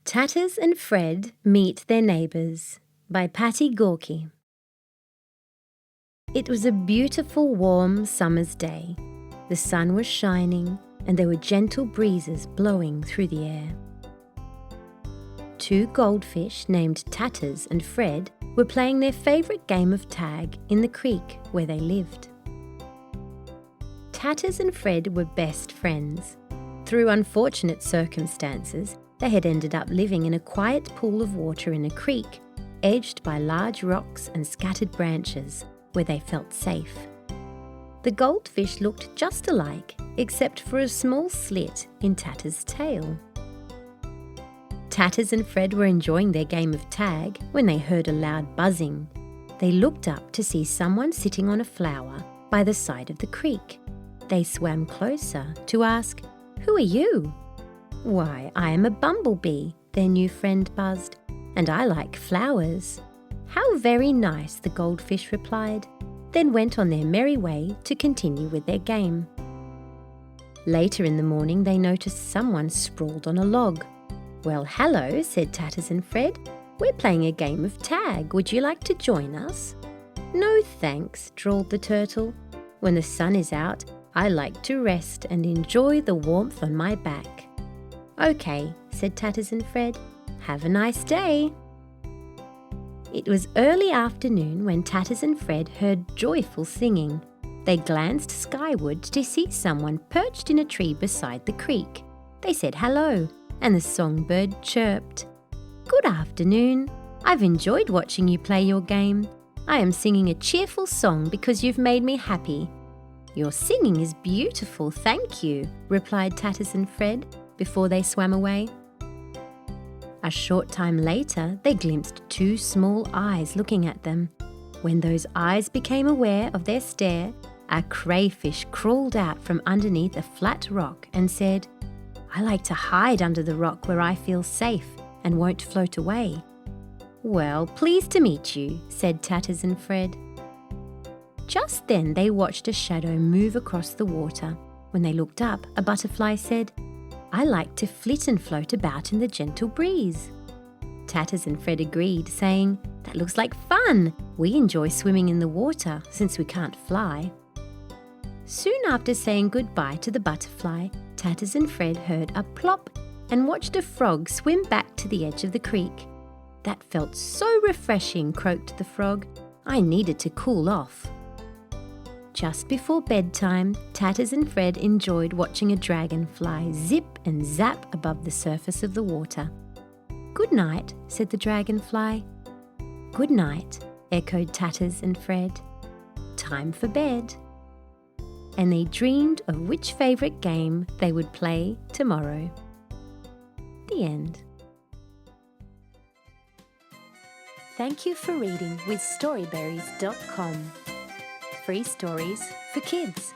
Tatters and Fred Meet Their Neighbours by Patti Gaurkee. It was a beautiful, warm summer's day. The sun was shining and there were gentle breezes blowing through the air. Two goldfish named Tatters and Fred were playing their favourite game of tag in the creek where they lived. Tatters and Fred were best friends. Through unfortunate circumstances, they had ended up living in a quiet pool of water in a creek, edged by large rocks and scattered branches, where they felt safe. The goldfish looked just alike, except for a small slit in Tatters' tail. Tatters and Fred were enjoying their game of tag when they heard a loud buzzing. They looked up to see someone sitting on a flower by the side of the creek. They swam closer to ask, "Who are you?" "Why, I am a bumblebee," their new friend buzzed, "and I like flowers." "How very nice," the goldfish replied, then went on their merry way to continue with their game. Later in the morning, they noticed someone sprawled on a log. "Well, hello," said Tatters and Fred. "We're playing a game of tag. Would you like to join us?" "No, thanks," drawled the turtle. "When the sun is out, I like to rest and enjoy the warmth on my back." "Okay," said Tatters and Fred. "Have a nice day." It was early afternoon when Tatters and Fred heard joyful singing. They glanced skyward to see someone perched in a tree beside the creek. They said hello, and the songbird chirped. "Good afternoon. I've enjoyed watching you play your game. I am singing a cheerful song because you've made me happy." "Your singing is beautiful, thank you," replied Tatters and Fred before they swam away. A short time later, they glimpsed two small eyes looking at them. When those eyes became aware of their stare, a crayfish crawled out from underneath a flat rock and said, "I like to hide under the rock where I feel safe and won't float away." "Well, pleased to meet you," said Tatters and Fred. Just then they watched a shadow move across the water. When they looked up, a butterfly said, "I like to flit and float about in the gentle breeze." Tatters and Fred agreed, saying, "That looks like fun. We enjoy swimming in the water since we can't fly." Soon after saying goodbye to the butterfly, Tatters and Fred heard a plop and watched a frog swim back to the edge of the creek. "That felt so refreshing," croaked the frog. "I needed to cool off." Just before bedtime, Tatters and Fred enjoyed watching a dragonfly zip and zap above the surface of the water. "Good night," said the dragonfly. "Good night," echoed Tatters and Fred. "Time for bed." And they dreamed of which favourite game they would play tomorrow. The end. Thank you for reading with Storyberries.com. Free stories for kids.